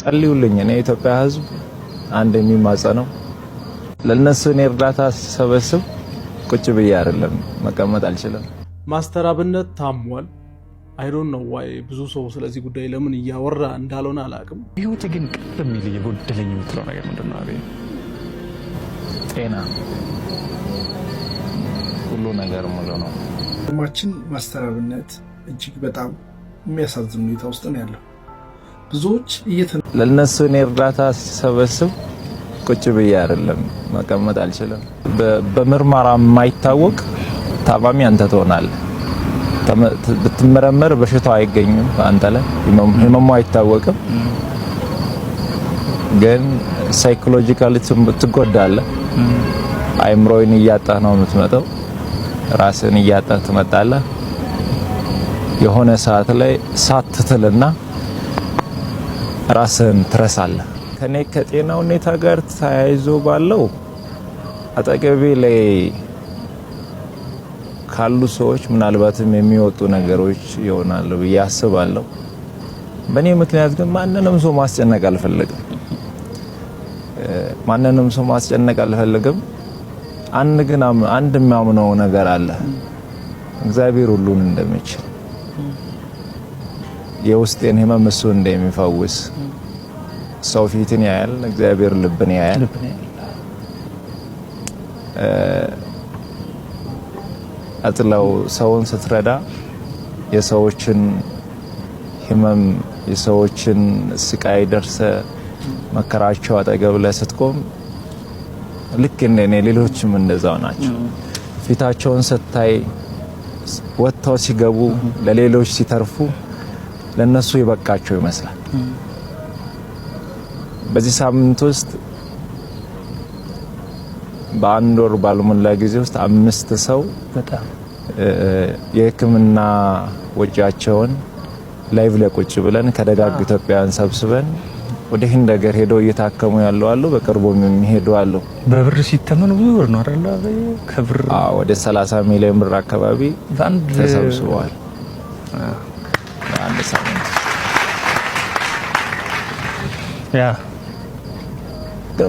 ጸልዩልኝ እኔ ኢትዮጵያ ህዝብ አንድ የሚማጸነው ለነሱ እኔ እርዳታ ሰበስብ ቁጭ ብዬ አይደለም መቀመጥ አልችልም። ማስተር አብነት ታሟል። አይ ዶንት ኖ ዋይ ብዙ ሰው ስለዚህ ጉዳይ ለምን እያወራ እንዳልሆነ አላቅም። ህይወት ግን ቅርብ ሚል የጎደለኝ የምትለው ነገር ምንድነው? አቤት ጤና ሁሉ ነገር ሙሉ ነው። ማችን ማስተር አብነት እጅግ በጣም የሚያሳዝን ሁኔታ ውስጥ ነው ያለው። ብዙዎች ለነሱ እኔ እርዳታ ሰበስብ ቁጭ ብዬ አይደለም መቀመጥ አልችልም። በምርመራ የማይታወቅ ታማሚ አንተ ትሆናለህ። ብትመረመር በሽታው አይገኝም አንተ ላይ ህመሙ አይታወቅም፣ ግን ሳይኮሎጂካሊ ትጎዳለህ። አይምሮን እያጣህ ነው የምትመጣው፣ ራስን እያጣህ ትመጣለህ። የሆነ ሰዓት ላይ ሳትትልና ራስን ትረሳለህ። ከኔ ከጤና ሁኔታ ጋር ተያይዞ ባለው አጠገቤ ላይ ካሉ ሰዎች ምናልባትም የሚወጡ ነገሮች ይሆናሉ ብዬ አስባለሁ። በእኔ ምክንያት ግን ማንንም ሰው ማስጨነቅ አልፈልግም። አንድ የሚያምነው ነገር አለ፣ እግዚአብሔር ሁሉን እንደሚችል፣ የውስጤን ህመም እሱ እንደሚፈውስ። ሰው ፊትን ያያል፣ እግዚአብሔር ልብን ያያል። አጥላው ሰውን ስትረዳ የሰዎችን ህመም የሰዎችን ስቃይ ደርሰ መከራቸው አጠገብ ላይ ስትቆም ልክ እንደኔ ሌሎችም እንደዛው ናቸው። ፊታቸውን ስታይ ወጥተው ሲገቡ ለሌሎች ሲተርፉ ለነሱ ይበቃቸው ይመስላል። በዚህ ሳምንት ውስጥ በአንድ ወር ባልሞላ ጊዜ ውስጥ 5 ሰው በጣም የህክምና ወጪያቸውን ላይቭ ላይ ቁጭ ብለን ከደጋግ ኢትዮጵያውያን ሰብስበን ወደ ህንድ ሀገር ሄደው እየታከሙ ያለው አሉ። በቅርቡም የሚሄዱ አሉ። በብር ሲተመኑ ብዙ ብር ነው አይደል? ከብር ወደ 30 ሚሊዮን ብር አካባቢ ተሰብስበዋል። አንድ ሳምንት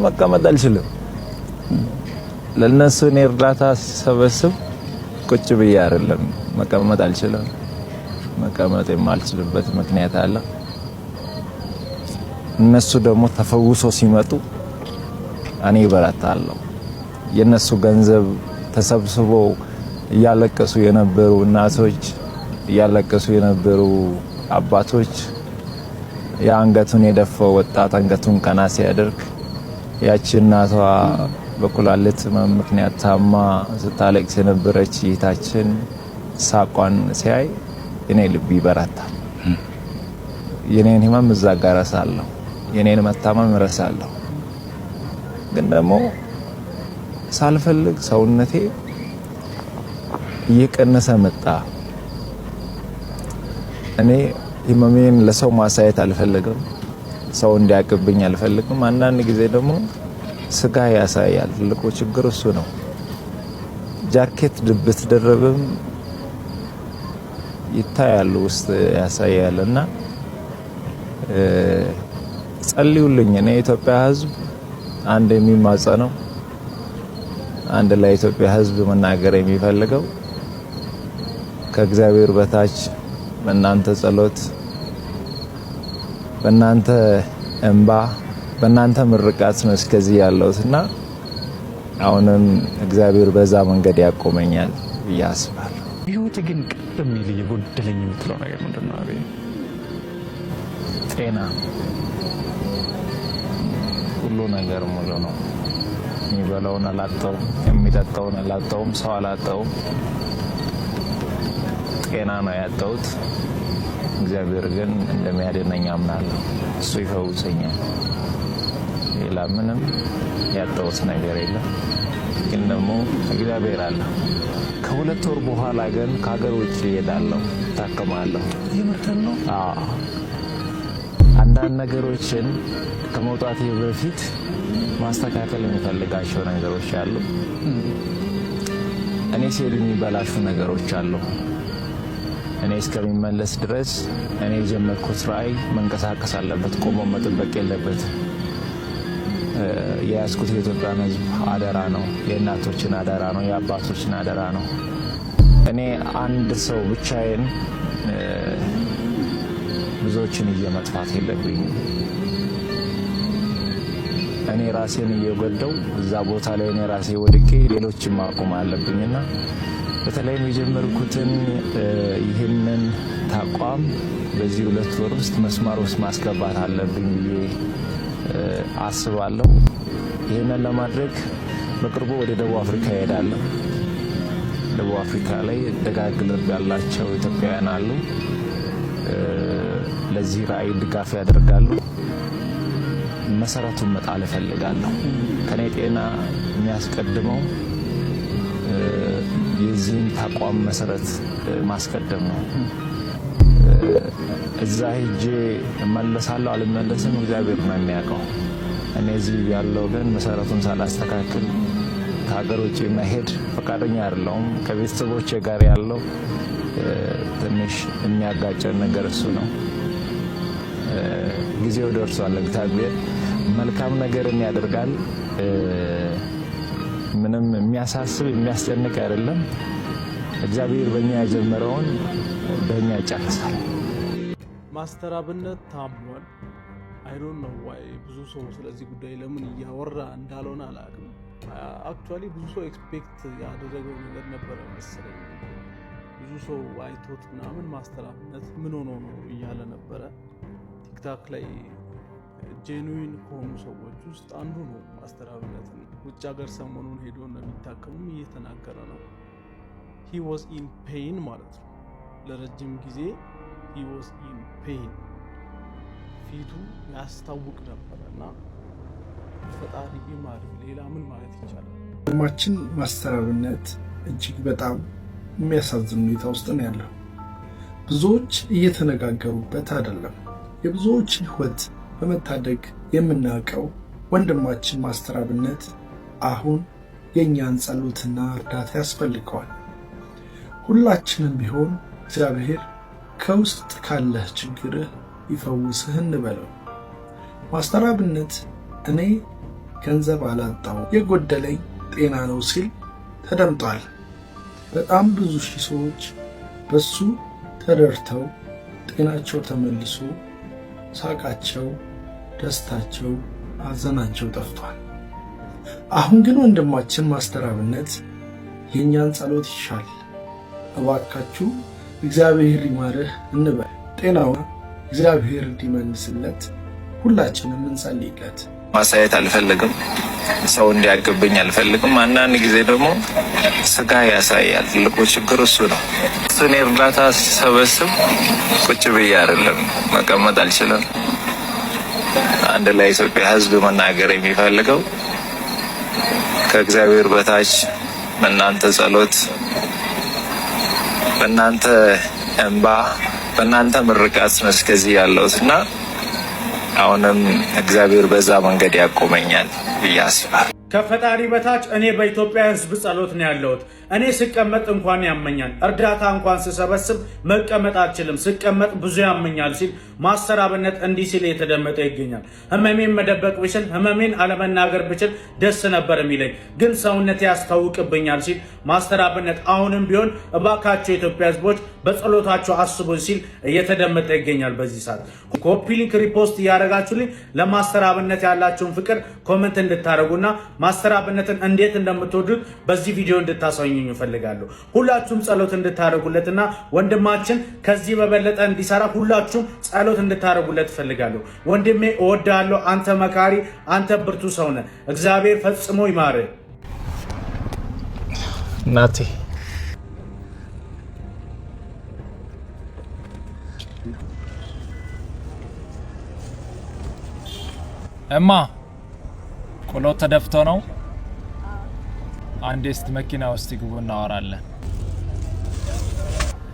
መቀመጥ አልችልም። ለነሱ እኔ እርዳታ ሰበስብ ቁጭ ብዬ አይደለም መቀመጥ አልችልም። መቀመጥ የማልችልበት ምክንያት አለ። እነሱ ደግሞ ተፈውሶ ሲመጡ እኔ እበረታለሁ። የነሱ ገንዘብ ተሰብስቦ እያለቀሱ የነበሩ እናቶች፣ እያለቀሱ የነበሩ አባቶች፣ የአንገቱን የደፋው ወጣት አንገቱን ቀና ሲያደርግ ያቺ እናቷ በኩላሊት ህመም ምክንያት ታማ ስታለቅስ የነበረች እህታችን ሳቋን ሲያይ እኔ ልብ ይበረታል። የኔን ህመም እዛ ጋር ረሳለሁ፣ የኔን መታመም ረሳለሁ። ግን ደግሞ ሳልፈልግ ሰውነቴ እየቀነሰ መጣ። እኔ ህመሜን ለሰው ማሳየት አልፈልግም፣ ሰው እንዲያቅብኝ አልፈልግም። አንዳንድ ጊዜ ደግሞ ስጋ ያሳያል። ትልቁ ችግር እሱ ነው። ጃኬት ድብት ደረብም ይታያል፣ ውስጥ ያሳያልና ጸልዩልኝ እኔ ኢትዮጵያ ህዝብ አንድ የሚማጸነው አንድ ላይ ኢትዮጵያ ህዝብ መናገር የሚፈልገው ከእግዚአብሔር በታች በእናንተ ጸሎት፣ በእናንተ እንባ፣ በእናንተ ምርቃት ነው እስከዚህ ያለውትና አሁንም እግዚአብሔር በዛ መንገድ ያቆመኛል ብዬ አስባለሁ። ህይወት ግን ቅርብ ሚል የጎደለኝ የምትለው ነገር ምንድነው? አቤት ጤና ሁሉ ነገር ሙሉ ነው። የሚበላውን አላጣውም፣ የሚጠጣውን አላጣውም፣ ሰው አላጣውም። ጤና ነው ያጣሁት። እግዚአብሔር ግን እንደሚያድነኝ አምናለሁ። እሱ ይፈውሰኛል። ሌላ ምንም ያጣሁት ነገር የለም። ግን ደግሞ እግዚአብሔር አለ። ከ2 ወር በኋላ ግን ከሀገር ውጭ እሄዳለሁ፣ ታከማለሁ። የምርተን ነው። አንዳንድ ነገሮችን ከመውጣቴ በፊት ማስተካከል የሚፈልጋቸው ነገሮች አሉ። እኔ ሲሄድ የሚበላሹ ነገሮች አሉ። እኔ እስከሚመለስ ድረስ እኔ የጀመርኩት ራዕይ መንቀሳቀስ አለበት፣ ቆሞ መጠበቅ የለበትም። የያዝኩት የኢትዮጵያን ሕዝብ አደራ ነው፣ የእናቶችን አደራ ነው፣ የአባቶችን አደራ ነው። እኔ አንድ ሰው ብቻዬን ብዙዎችን እየመጥፋት የለብኝም። እኔ ራሴን እየጎዳው እዛ ቦታ ላይ እኔ ራሴ ወድቄ ሌሎችን ማቆም አለብኝና በተለይም የጀመርኩትን ይህንን ተቋም በዚህ 2 ወር ውስጥ መስመር ውስጥ ማስገባት አለብኝ ብዬ አስባለሁ። ይህንን ለማድረግ በቅርቡ ወደ ደቡብ አፍሪካ እሄዳለሁ። ደቡብ አፍሪካ ላይ ደጋግ ልብ ያላቸው ኢትዮጵያውያን አሉ። ለዚህ ራዕይ ድጋፍ ያደርጋሉ። መሰረቱን መጣል እፈልጋለሁ። ከኔ ጤና የሚያስቀድመው የዚህን ተቋም መሰረት ማስቀደም ነው። እዛ ሄጄ እመለሳለሁ አልመለስም እግዚአብሔር ነው የሚያውቀው። እኔ እዚህ ያለው ግን መሰረቱን ሳላስተካክል ከሀገር ውጭ መሄድ ፈቃደኛ አይደለሁም። ከቤተሰቦቼ ጋር ያለው ትንሽ የሚያጋጨን ነገር እሱ ነው። ጊዜው ደርሷል። እግዚአብሔር መልካም ነገርን ያደርጋል። ምንም የሚያሳስብ የሚያስጨንቅ አይደለም። እግዚአብሔር በእኛ የጀመረውን በእኛ ይጨርሳል። ማስተር አብነት ታሟል። አይ ዶንት ኖ ዋይ ብዙ ሰው ስለዚህ ጉዳይ ለምን እያወራ እንዳልሆነ አላውቅም። አክቹአሊ ብዙ ሰው ኤክስፔክት ያደረገው ነገር ነበረ መሰለኝ። ብዙ ሰው አይቶት ምናምን ማስተር አብነት ምን ሆኖ ነው እያለ ነበረ። ቲክታክ ላይ ጄኑዊን ከሆኑ ሰዎች ውስጥ አንዱ ነው ማስተር አብነት። ውጭ ሀገር ሰሞኑን ሄዶ እንደሚታከሙም እየተናገረ ነው። he was in pain ማለት ነው። ለረጅም ጊዜ he was in pain ፊቱ ያስታውቅ ነበርና ፈጣሪ ይማር። ሌላ ምን ማለት ይቻላል? ወንድማችን ማስተር አብነት እጅግ በጣም የሚያሳዝን ሁኔታ ውስጥ ነው ያለው። ብዙዎች እየተነጋገሩበት አይደለም። የብዙዎችን ሕይወት በመታደግ የምናውቀው ወንድማችን ማስተር አብነት አሁን የእኛን ጸሎትና እርዳታ ያስፈልገዋል። ሁላችንም ቢሆን እግዚአብሔር ከውስጥ ካለህ ችግርህ ይፈውስህ እንበለው። ማስተር አብነት እኔ ገንዘብ አላጣው የጎደለኝ ጤና ነው ሲል ተደምጧል። በጣም ብዙ ሺህ ሰዎች በሱ ተደርተው ጤናቸው ተመልሶ ሳቃቸው፣ ደስታቸው፣ ሐዘናቸው ጠፍቷል። አሁን ግን ወንድማችን ማስተር አብነት የእኛን ጸሎት ይሻል። እባካችሁ እግዚአብሔር ይማርህ እንበል። ጤናውን እግዚአብሔር እንዲመልስለት ሁላችንም እንጸልይለት። ማሳየት አልፈልግም፣ ሰው እንዲያቅብኝ አልፈልግም። አንዳንድ ጊዜ ደግሞ ስጋ ያሳያል። ትልቁ ችግር እሱ ነው። እሱን እርዳታ ሲሰበስብ ቁጭ ብዬ አይደለም መቀመጥ አልችልም። አንድ ላይ ኢትዮጵያ ሕዝብ መናገር የሚፈልገው ከእግዚአብሔር በታች በእናንተ ጸሎት፣ በእናንተ እንባ፣ በእናንተ ምርቃት ነው እስከዚህ ያለሁትና አሁንም እግዚአብሔር በዛ መንገድ ያቆመኛል ብዬ አስባለሁ። ከፈጣሪ በታች እኔ በኢትዮጵያ ሕዝብ ጸሎት ነው ያለሁት። እኔ ስቀመጥ እንኳን ያመኛል። እርዳታ እንኳን ስሰበስብ መቀመጥ አልችልም፣ ስቀመጥ ብዙ ያመኛል ሲል ማስተር አብነት እንዲህ ሲል የተደመጠ ይገኛል። ህመሜን መደበቅ ብችል፣ ህመሜን አለመናገር ብችል ደስ ነበር የሚለኝ፣ ግን ሰውነቴ ያስታውቅብኛል ሲል ማስተር አብነት አሁንም ቢሆን እባካቸው የኢትዮጵያ ሕዝቦች በጸሎታቸው አስቡን ሲል እየተደመጠ ይገኛል። በዚህ ሰዓት ኮፒ ሊንክ ሪፖስት እያደረጋችሁልኝ ለማስተር አብነት ያላችሁን ፍቅር ኮመንት እንድታደርጉና ማስተር አብነትን እንዴት እንደምትወዱት በዚህ ቪዲዮ እንድታሳዩኝ እፈልጋለሁ። ሁላችሁም ጸሎት እንድታደርጉለትና ወንድማችን ከዚህ በበለጠ እንዲሰራ ሁላችሁም ጸሎት እንድታደርጉለት እፈልጋለሁ። ወንድሜ እወዳለሁ። አንተ መካሪ፣ አንተ ብርቱ ሰው ነህ። እግዚአብሔር ፈጽሞ ይማርህ። እናቴ እማ ቆሎ ተደፍቶ ነው። አንዴ እስቲ መኪና ውስጥ ግቡ እናወራለን።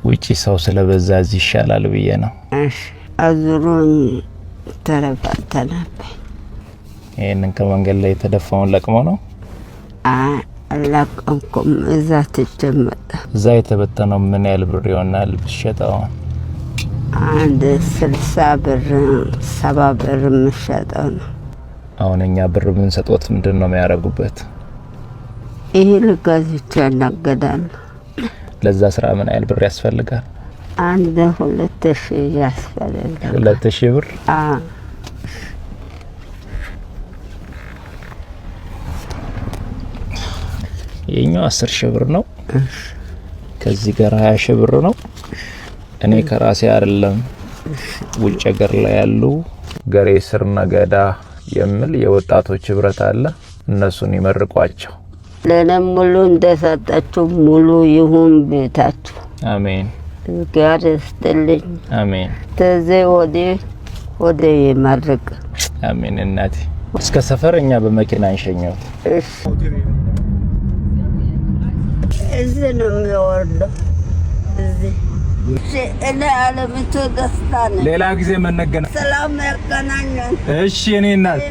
ውጪ ሰው ስለበዛ እዚህ ይሻላል ብዬ ነው። እሺ አዙሩን ተለባተለበ። ይሄንን ከመንገድ ላይ የተደፋውን ለቅሞ ነው። አላቀምኩም። እዛ ትጀመጣ እዛ የተበተነው ምን ያህል ብር ይሆናል ብትሸጠው? አንድ 60 ብር 70 ብር የምሸጠው ነው። አሁን እኛ ብር ብንሰጥዎት ምንድን ነው የሚያደርጉበት? ይሄ ልጋዝቻ እናገዳሉ። ለዛ ስራ ምን ያህል ብር ያስፈልጋል? አንድ 2000 ያስፈልጋል። 2000 ብር? የኛው 10,000 ብር ነው። ከዚህ ጋር 20,000 ብር ነው። እኔ ከራሴ አይደለም ውጭ ሀገር ላይ ያሉ ገሬ ስር ነገዳ የሚል የወጣቶች ህብረት አለ። እነሱን ይመርቋቸው። ለነም ሙሉ እንደሰጣችሁ ሙሉ ይሁን ቤታችሁ። አሜን። ጋር ይስጥልኝ። አሜን። ተዘ ወደ ይመርቅ። አሜን። እናቴ እስከ ሰፈርኛ በመኪና እንሸኘው። እዚህ ነው የሚወርደው። እዚህ እኔ አለምቶ ደስታ ነኝ። ሌላ ጊዜ መነገና ሰላም ያገናኘን። እሺ እኔ እናት